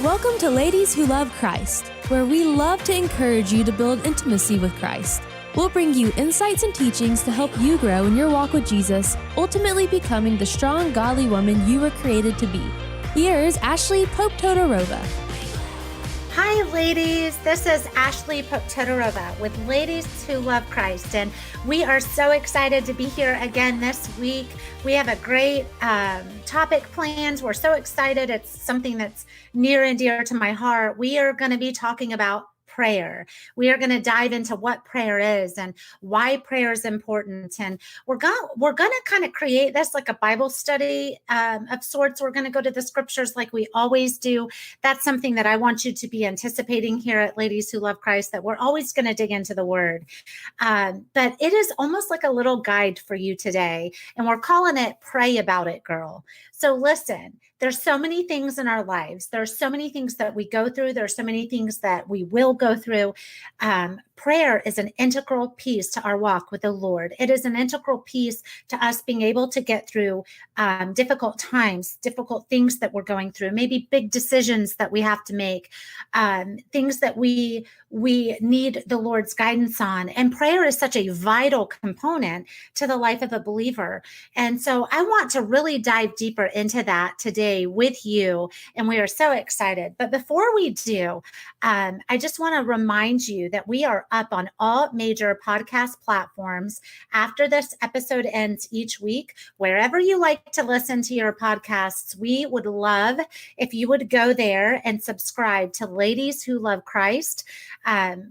Welcome to Ladies Who Love Christ, where we love to encourage you to build intimacy with Christ. We'll bring you insights and teachings to help you grow in your walk with Jesus, ultimately becoming the strong, godly woman you were created to be. Here's Ashley Pope-Todorova. Hi, ladies. This is Ashley Pope-Todorova with Ladies Who Love Christ, and we are so excited to be here again this week. We have a great topic planned. We're so excited. It's something that's near and dear to my heart. We are going to be talking about prayer. We are going to dive into what prayer is and why prayer is important. And we're going to kind of create this like a Bible study of sorts. We're going to go to the scriptures like we always do. That's something that I want you to be anticipating here at Ladies Who Love Christ, that we're always going to dig into the word. But it is almost like a little guide for you today. And we're calling it Pray About It, Girl. So listen, there's so many things in our lives. There's so many things that we go through. There's so many things that we will go through. Prayer is an integral piece to our walk with the Lord. It is an integral piece to us being able to get through difficult times, difficult things that we're going through, maybe big decisions that we have to make, things that we need the Lord's guidance on. And prayer is such a vital component to the life of a believer. And so I want to really dive deeper into that today with you. And we are so excited. But before we do, I just want to remind you that we are up on all major podcast platforms after this episode ends each week. Wherever you like to listen to your podcasts, we would love if you would go there and subscribe to Ladies Who Love Christ.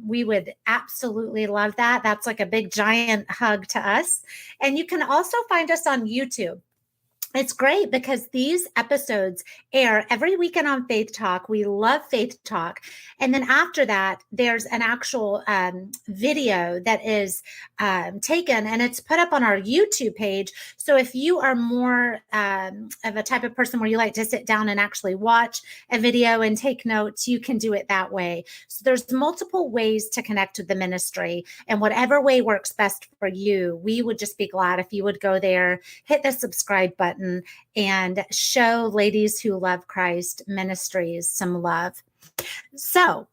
We would absolutely love that. That's like a big giant hug to us. And you can also find us on YouTube. It's great because these episodes air every weekend on Faith Talk. We love Faith Talk. And then after that, there's an actual video that is taken and it's put up on our YouTube page. So if you are more of a type of person where you like to sit down and actually watch a video and take notes, you can do it that way. So there's multiple ways to connect with the ministry, and whatever way works best for you, we would just be glad if you would go there, hit the subscribe button, and show Ladies Who Love Christ Ministries some love. So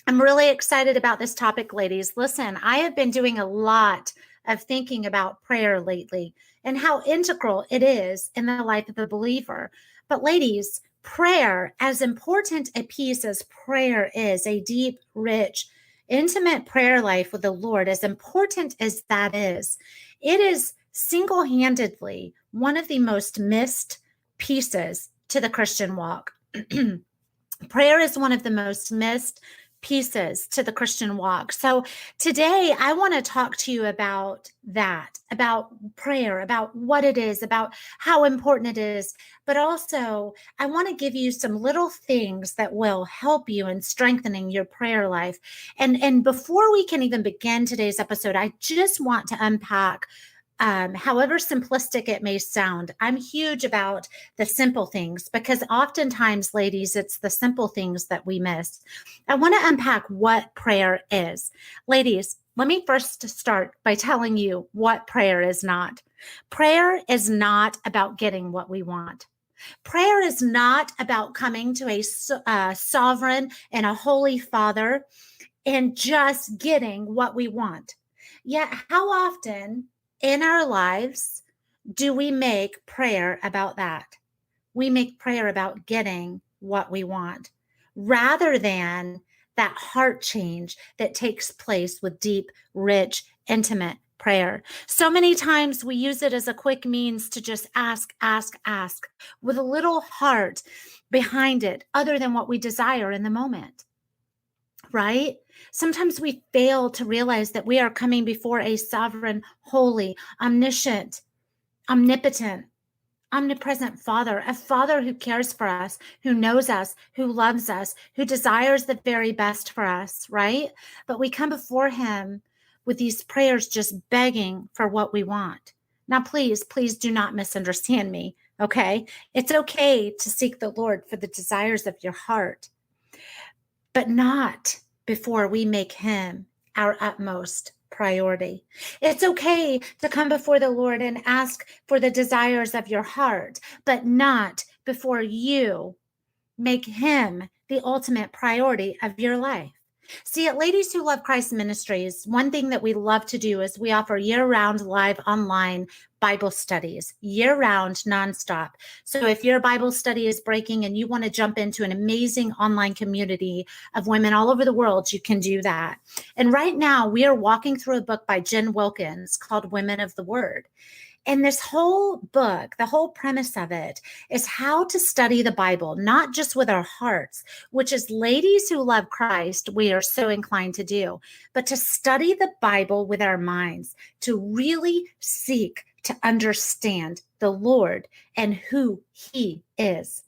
I'm really excited about this topic, ladies. Listen, I have been doing a lot of thinking about prayer lately and how integral it is in the life of the believer. But ladies, prayer, as important a piece as prayer is, a deep, rich, intimate prayer life with the Lord, as important as that is, it is single-handedly one of the most missed pieces to the Christian walk. Prayer is one of the most missed pieces to the Christian walk. So today I want to talk to you about that, about prayer, about what it is, about how important it is, but also I want to give you some little things that will help you in strengthening your prayer life. And before we can even begin today's episode, I just want to unpack however simplistic it may sound. I'm huge about the simple things because oftentimes, ladies, it's the simple things that we miss. I want to unpack what prayer is. Ladies, let me first start by telling you what prayer is not. Prayer is not about getting what we want. Prayer is not about coming to a sovereign and a holy Father and just getting what we want. Yet, how often in our lives do we make prayer about that? We make prayer about getting what we want rather than that heart change that takes place with deep, rich, intimate prayer. So many times we use it as a quick means to just ask with a little heart behind it other than what we desire in the moment. Right? Sometimes we fail to realize that we are coming before a sovereign, holy, omniscient, omnipotent, omnipresent Father, a Father who cares for us, who knows us, who loves us, who desires the very best for us, right? But we come before him with these prayers just begging for what we want. Now, please do not misunderstand me, okay? It's okay to seek the Lord for the desires of your heart, but not before we make him our utmost priority. It's okay to come before the Lord and ask for the desires of your heart, but not before you Make him the ultimate priority of your life. See, at Ladies Who Love Christ Ministries, one thing that we love to do is we offer year-round live online Bible studies, year-round, nonstop. So if your Bible study is breaking and you want to jump into an amazing online community of women all over the world, you can do that. And right now, we are walking through a book by Jen Wilkins called Women of the Word. And this whole book, the whole premise of it is how to study the Bible, not just with our hearts, which is Ladies Who Love Christ, we are so inclined to do, but to study the Bible with our minds, to really seek to understand the Lord and who he is.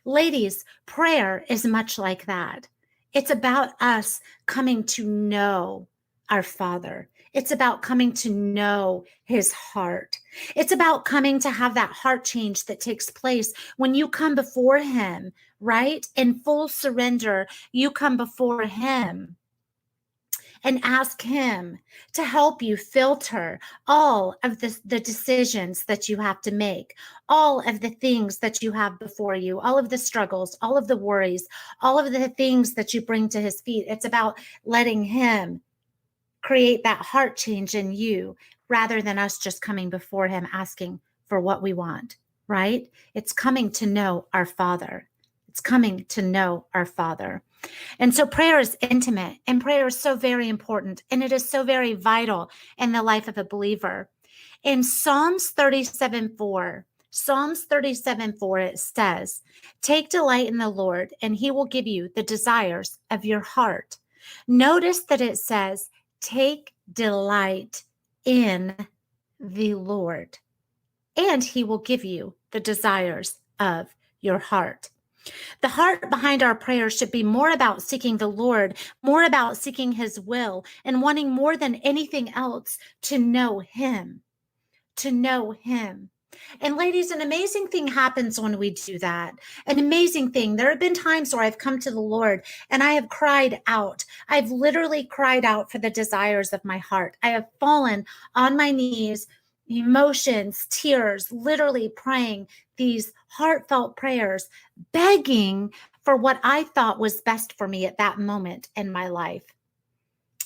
Ladies, prayer is much like that. It's about us coming to know our Father. It's about coming to know his heart. It's about coming to have that heart change that takes place when you come before him, right? In full surrender, you come before him and ask him to help you filter all of the decisions that you have to make, all of the things that you have before you, all of the struggles, all of the worries, all of the things that you bring to his feet. It's about letting him create that heart change in you rather than us just coming before him asking for what we want, right? It's coming to know our Father. It's coming to know our Father. And so prayer is intimate, and prayer is so very important, and it is so very vital in the life of a believer. In Psalms 37:4, it says, "Take delight in the Lord, and he will give you the desires of your heart." Notice that it says, take delight in the Lord, and he will give you the desires of your heart. The heart behind our prayers should be more about seeking the Lord, more about seeking his will, and wanting more than anything else to know him, to know him. And ladies, an amazing thing happens when we do that. An amazing thing. There have been times where I've come to the Lord and I have cried out. I've literally cried out for the desires of my heart. I have fallen on my knees, emotions, tears, literally praying these heartfelt prayers, begging for what I thought was best for me at that moment in my life.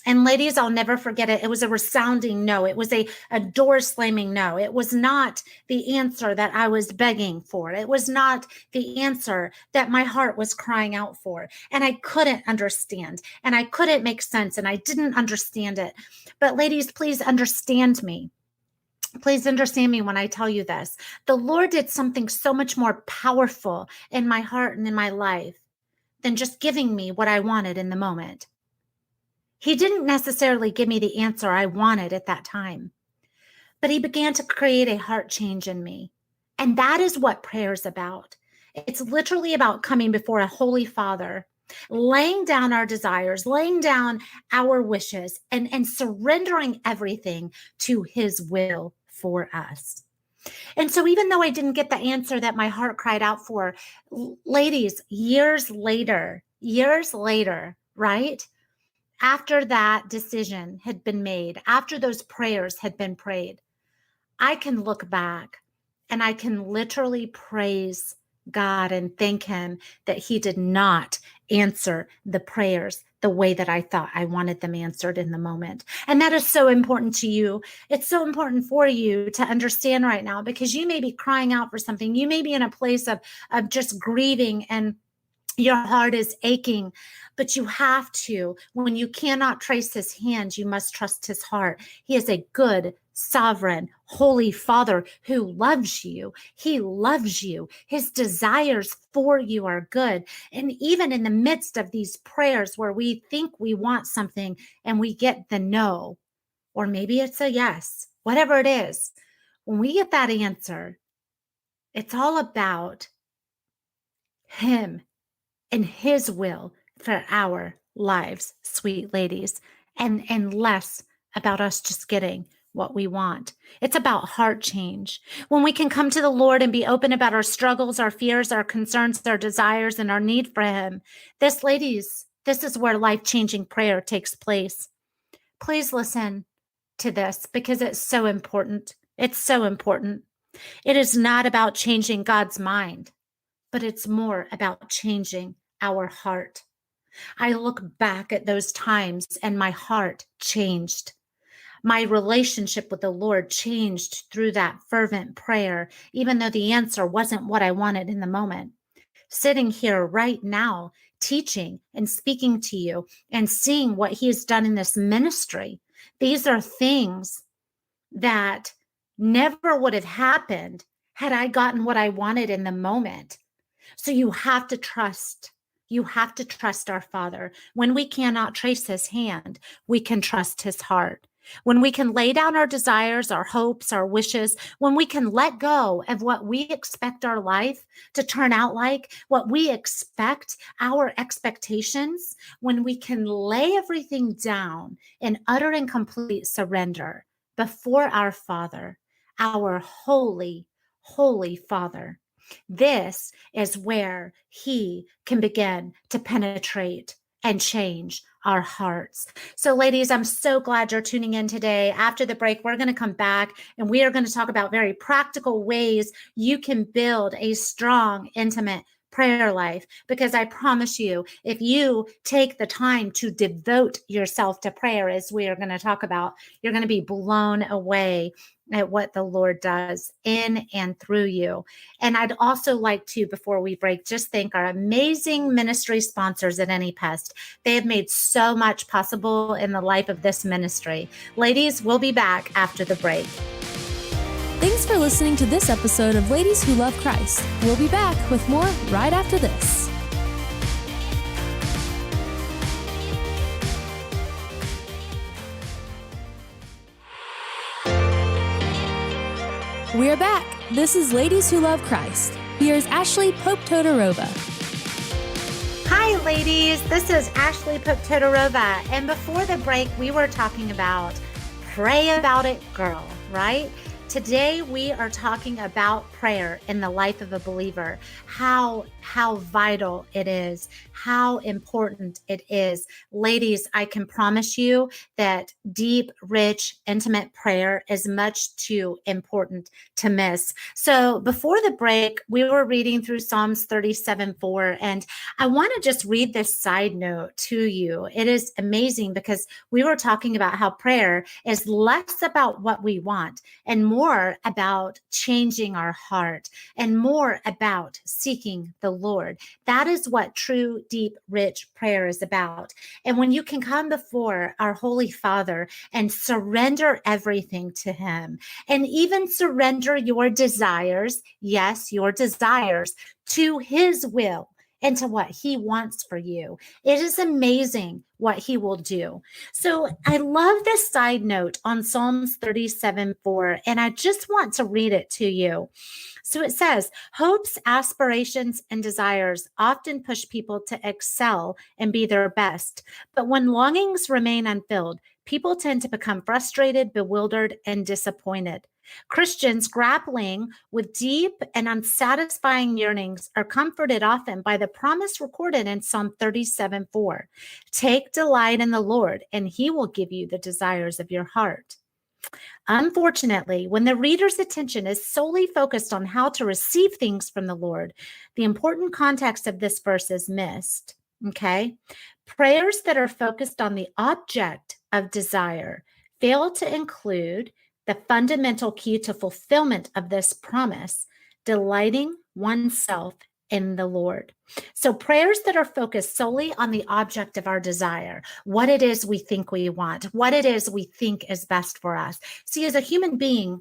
And ladies, I'll never forget it. It was a resounding no. It was a door slamming no. It was not the answer that I was begging for. It was not the answer that my heart was crying out for. And I couldn't understand, and I couldn't make sense, and I didn't understand it. But ladies, please understand me. Please understand me when I tell you this. The Lord did something so much more powerful in my heart and in my life than just giving me what I wanted in the moment. He didn't necessarily give me the answer I wanted at that time, but he began to create a heart change in me. And that is what prayer is about. It's literally about coming before a holy Father, laying down our desires, laying down our wishes, and surrendering everything to his will for us. And so even though I didn't get the answer that my heart cried out for, ladies, years later, right? After that decision had been made, after those prayers had been prayed, I can look back and I can literally praise God and thank him that he did not answer the prayers the way that I thought I wanted them answered in the moment. And that is so important to you. It's so important for you to understand right now, because you may be crying out for something. You may be in a place of just grieving, and your heart is aching, but you have to. When you cannot trace his hand, you must trust his heart. He is a good, sovereign, holy Father who loves you. He loves you. His desires for you are good. And even in the midst of these prayers where we think we want something and we get the no, or maybe it's a yes, whatever it is, when we get that answer, it's all about him and his will for our lives, sweet ladies, and less about us just getting what we want. It's about heart change. When we can come to the Lord and be open about our struggles, our fears, our concerns, our desires, and our need for him, this, ladies, this is where life-changing prayer takes place. Please listen to this, because it's so important. It's so important. It is not about changing God's mind. but it's more about changing our heart. I look back at those times and my heart changed. My relationship with the Lord changed through that fervent prayer, even though the answer wasn't what I wanted in the moment. Sitting here right now, teaching and speaking to you and seeing what He has done in this ministry, these are things that never would have happened had I gotten what I wanted in the moment. So you have to trust. You have to trust our Father. When we cannot trace His hand, we can trust His heart. When we can lay down our desires, our hopes, our wishes, when we can let go of what we expect our life to turn out like, what we expect, our expectations, when we can lay everything down in utter and complete surrender before our Father, our holy, holy Father. This is where He can begin to penetrate and change our hearts. So, ladies, I'm so glad you're tuning in today. After the break, we're going to come back and we are going to talk about very practical ways you can build a strong, intimate prayer life. Because I promise you, if you take the time to devote yourself to prayer, as we are going to talk about, you're going to be blown away at what the Lord does in and through you. And I'd also like to, before we break, just thank our amazing ministry sponsors at AnyPest. They have made so much possible in the life of this ministry. Ladies, we'll be back after the break. Thanks for listening to this episode of Ladies Who Love Christ. We'll be back with more right after this. We're back. This is Ladies Who Love Christ. Here's Ashley Pope Todorova. Hi, ladies. This is Ashley Pope Todorova. And before the break, we were talking about pray about it, girl, right? Today, we are talking about prayer in the life of a believer, how vital it is, how important it is. Ladies, I can promise you that deep, rich, intimate prayer is much too important to miss. So before the break, we were reading through Psalms 37:4, and I want to just read this side note to you. It is amazing because we were talking about how prayer is less about what we want and more about changing our heart and more about seeking the Lord. That is what true, deep, rich prayer is about. And when you can come before our Holy Father and surrender everything to Him, and even surrender your desires, yes, your desires, to His will and to what He wants for you, it is amazing what He will do. So I love this side note on Psalms 37:4, and I just want to read it to you. So it says, hopes, aspirations, and desires often push people to excel and be their best. But when longings remain unfilled, people tend to become frustrated, bewildered, and disappointed. Christians grappling with deep and unsatisfying yearnings are comforted often by the promise recorded in Psalm 37:4. Take delight in the Lord, and He will give you the desires of your heart. Unfortunately, when the reader's attention is solely focused on how to receive things from the Lord, the important context of this verse is missed. Okay? Prayers that are focused on the object of desire fail to include the fundamental key to fulfillment of this promise, delighting oneself in the Lord. So prayers that are focused solely on the object of our desire, what it is we think we want, what it is we think is best for us. See, as a human being,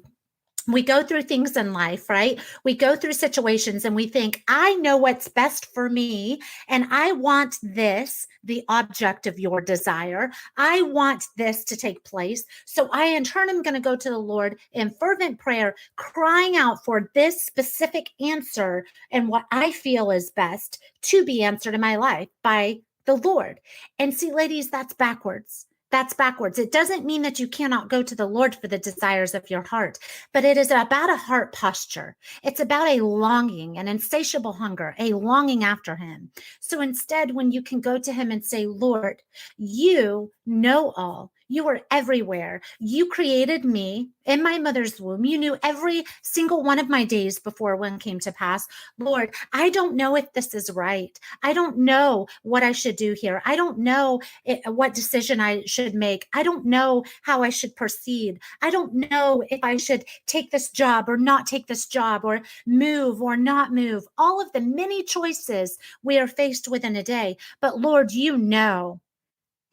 we go through things in life, right? We go through situations and we think, I know what's best for me, and I want this, the object of your desire. I want this to take place. So I, in turn, am going to go to the Lord in fervent prayer, crying out for this specific answer and what I feel is best to be answered in my life by the Lord. And see, ladies, that's backwards. That's backwards. It doesn't mean that you cannot go to the Lord for the desires of your heart, but it is about a heart posture. It's about a longing, an insatiable hunger, a longing after Him. So instead, when you can go to Him and say, Lord, you know all. You were everywhere. You created me in my mother's womb. You knew every single one of my days before one came to pass. Lord, I don't know if this is right. I don't know what I should do here. I don't know what decision I should make. I don't know how I should proceed. I don't know if I should take this job or not take this job, or move or not move. All of the many choices we are faced with in a day. But Lord, you know.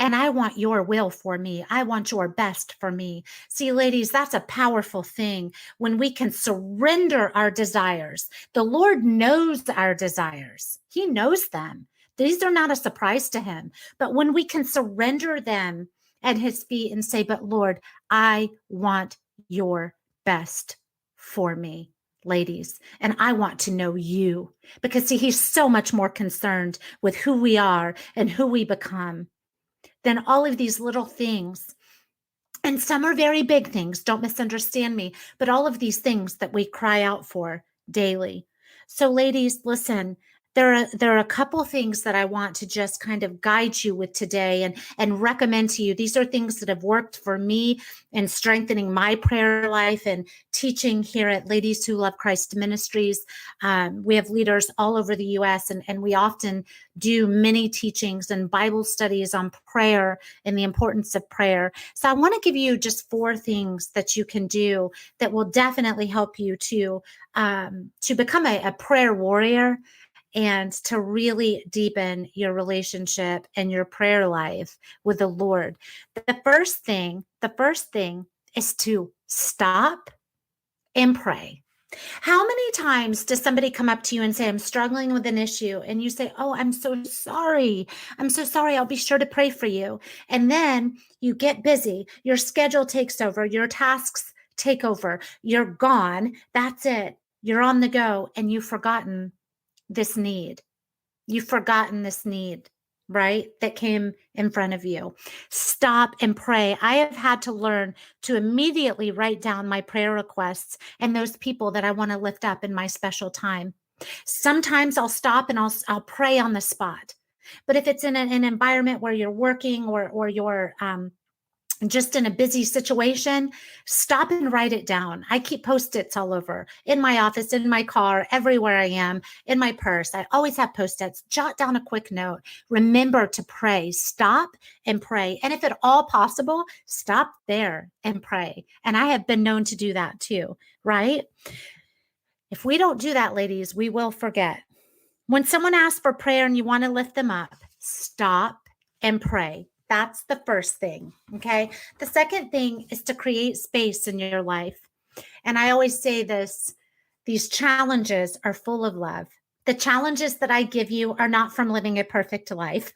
And I want your will for me. I want your best for me. See, ladies, that's a powerful thing when we can surrender our desires. The Lord knows our desires, He knows them. These are not a surprise to Him. But when we can surrender them at His feet and say, but Lord, I want your best for me, ladies, and I want to know you. Because, see, He's so much more concerned with who we are and who we become than all of these little things. And some are very big things, don't misunderstand me, but all of these things that we cry out for daily. So, ladies, listen, there are a couple things that I want to just kind of guide you with today and recommend to you. These are things that have worked for me in strengthening my prayer life and teaching here at Ladies Who Love Christ Ministries. We have leaders all over the U.S. and we often do many teachings and Bible studies on prayer and the importance of prayer. So I want to give you just 4 things that you can do that will definitely help you to become a prayer warrior and to really deepen your relationship and your prayer life with the Lord. The first thing is to stop and pray. How many times does somebody come up to you and say, I'm struggling with an issue? And you say, oh, I'm so sorry. I'm so sorry. I'll be sure to pray for you. And then you get busy. Your schedule takes over. Your tasks take over. You're gone. That's it. You're on the go and you've forgotten this need. You've forgotten this need, right? That came in front of you. Stop and pray. I have had to learn to immediately write down my prayer requests and those people that I want to lift up in my special time. Sometimes I'll stop and I'll pray on the spot. But if it's in an environment where you're working or you're just in a busy situation, stop and write it down. I keep Post-its all over, in my office, in my car, everywhere I am, in my purse. I always have Post-its. Jot down a quick note. Remember to pray. Stop and pray. And if at all possible, stop there and pray. And I have been known to do that too, right? If we don't do that, ladies, we will forget. When someone asks for prayer and you want to lift them up, stop and pray. That's the first thing, okay? The second thing is to create space in your life. And I always say this, these challenges are full of love. The challenges that I give you are not from living a perfect life.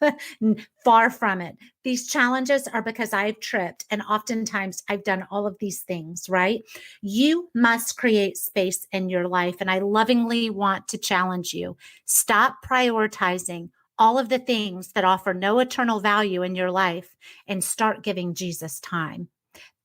Far from it. These challenges are because I've tripped, and oftentimes I've done all of these things, right? You must create space in your life, and I lovingly want to challenge you. Stop prioritizing all of the things that offer no eternal value in your life and start giving Jesus time.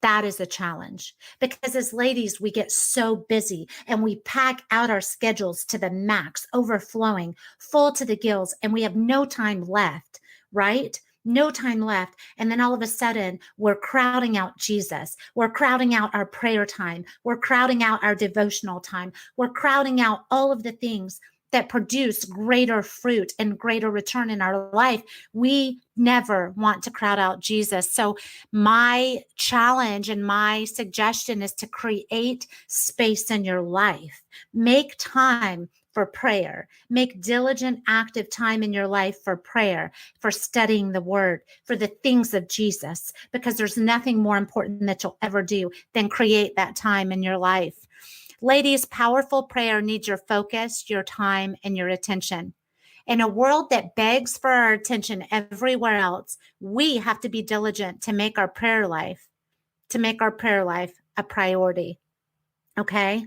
That is a challenge because as ladies, we get so busy and we pack out our schedules to the max, overflowing, full to the gills, and we have no time left, right? No time left. And then all of a sudden, we're crowding out Jesus. We're crowding out our prayer time. We're crowding out our devotional time. We're crowding out all of the things that produce greater fruit and greater return in our life. We never want to crowd out Jesus. So my challenge and my suggestion is to create space in your life. Make time for prayer. Make diligent, active time in your life for prayer, for studying the word, for the things of Jesus, because there's nothing more important that you'll ever do than create that time in your life. Ladies, powerful prayer needs your focus, your time, and your attention. In a world that begs for our attention everywhere else, we have to be diligent to make our prayer life a priority. Okay?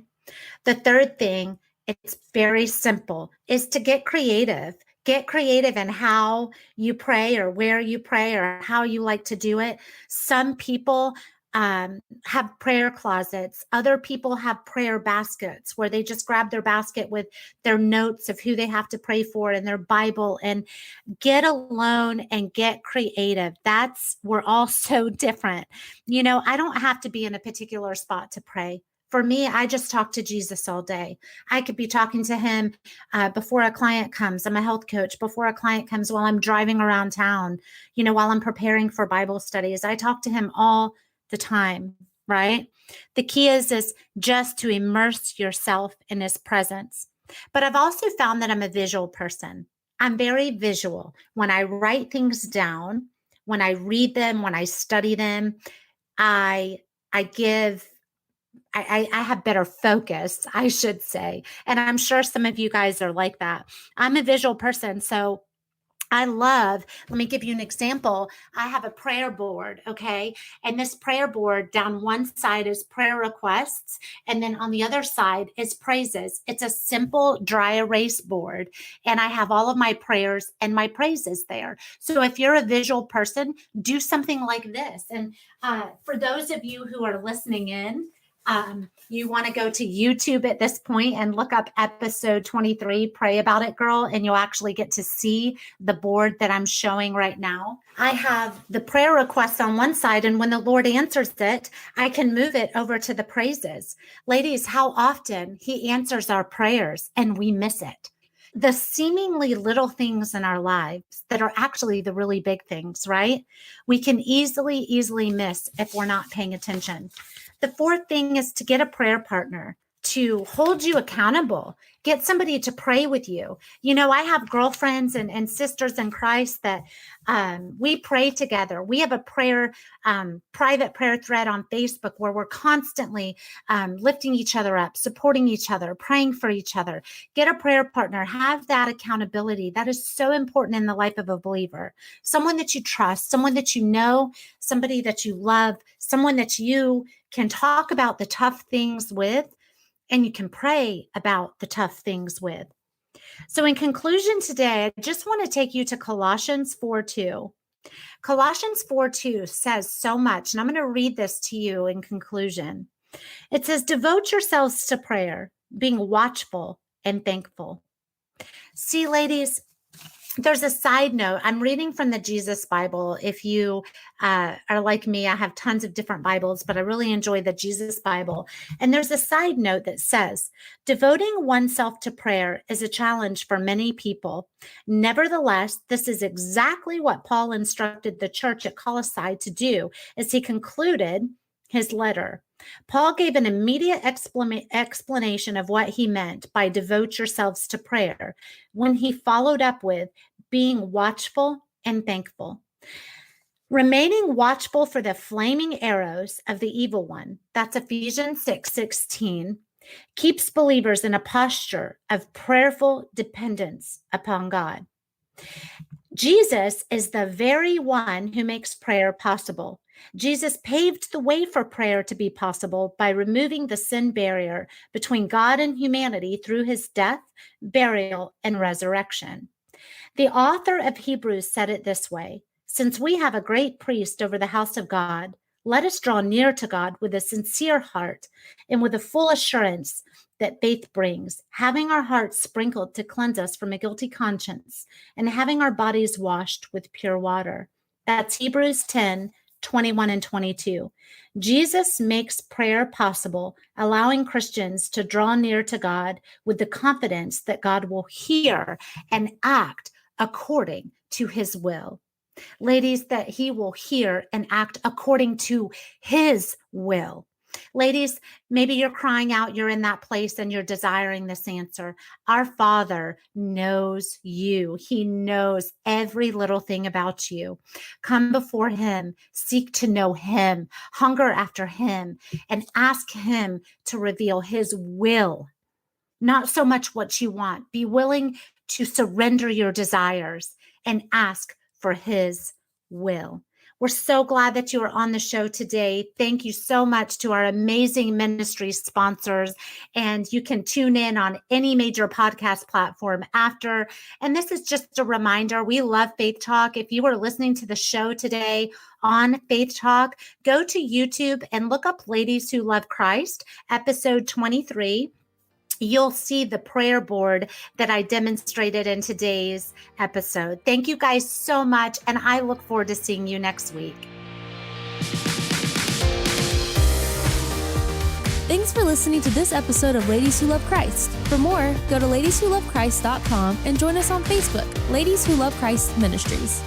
The third thing, it's very simple, is to get creative. Get creative in how you pray or where you pray or how you like to do it. Some people have prayer closets. Other people have prayer baskets where they just grab their basket with their notes of who they have to pray for and their Bible, and get alone and get creative. We're all so different. I don't have to be in a particular spot to pray. For me, I just talk to Jesus all day. I could be talking to him before a client comes. I'm a health coach. Before a client comes, while I'm driving around town, while I'm preparing for Bible studies, I talk to him all the time, right? The key is just to immerse yourself in his presence. But I've also found that I'm a visual person. I'm very visual. When I write things down, when I read them, when I study them, I have better focus, I should say. And I'm sure some of you guys are like that. I'm a visual person. So let me give you an example. I have a prayer board, okay? And this prayer board, down one side is prayer requests, and then on the other side is praises. It's a simple dry erase board, and I have all of my prayers and my praises there. So if you're a visual person, do something like this. And for those of you who are listening in, you want to go to YouTube at this point and look up episode 23, Pray About It, Girl, and you'll actually get to see the board that I'm showing right now. I have the prayer requests on one side, and when the Lord answers it, I can move it over to the praises. Ladies, how often he answers our prayers and we miss it. The seemingly little things in our lives that are actually the really big things, right? We can easily miss if we're not paying attention. The fourth thing is to get a prayer partner to hold you accountable. Get somebody to pray with you. I have girlfriends and sisters in Christ that we pray together. We have a private prayer thread on Facebook where we're constantly lifting each other up, supporting each other, praying for each other. Get a prayer partner. Have that accountability. That is so important in the life of a believer. Someone that you trust, someone that you know, somebody that you love, someone that you can talk about the tough things with, and you can pray about the tough things with. So in conclusion today, I just want to take you to Colossians 4:2. Colossians 4:2 says so much, and I'm going to read this to you in conclusion. It says, devote yourselves to prayer, being watchful and thankful. See, ladies, there's a side note. I'm reading from the Jesus Bible. If you are like me, I have tons of different Bibles, but I really enjoy the Jesus Bible. And there's a side note that says, devoting oneself to prayer is a challenge for many people. Nevertheless, this is exactly what Paul instructed the church at Colossae to do as he concluded his letter. Paul gave an immediate explanation of what he meant by devote yourselves to prayer when he followed up with being watchful and thankful. Remaining watchful for the flaming arrows of the evil one, that's Ephesians 6:16, keeps believers in a posture of prayerful dependence upon God. Jesus is the very one who makes prayer possible. Jesus paved the way for prayer to be possible by removing the sin barrier between God and humanity through his death, burial, and resurrection. The author of Hebrews said it this way, since we have a great priest over the house of God, let us draw near to God with a sincere heart and with a full assurance that faith brings, having our hearts sprinkled to cleanse us from a guilty conscience and having our bodies washed with pure water. That's Hebrews 10:21 and 22. Jesus makes prayer possible, allowing Christians to draw near to God with the confidence that God will hear and act according to his will. Ladies, that he will hear and act according to his will. Ladies, maybe you're crying out, you're in that place and you're desiring this answer. Our Father knows you. He knows every little thing about you. Come before him, seek to know him, hunger after him, and ask him to reveal his will. Not so much what you want. Be willing to surrender your desires and ask for his will. We're so glad that you are on the show today. Thank you so much to our amazing ministry sponsors. And you can tune in on any major podcast platform after. And this is just a reminder, we love Faith Talk. If you are listening to the show today on Faith Talk, go to YouTube and look up Ladies Who Love Christ, episode 23. You'll see the prayer board that I demonstrated in today's episode. Thank you guys so much, and I look forward to seeing you next week. Thanks for listening to this episode of Ladies Who Love Christ. For more, go to ladieswholovechrist.com and join us on Facebook, Ladies Who Love Christ Ministries.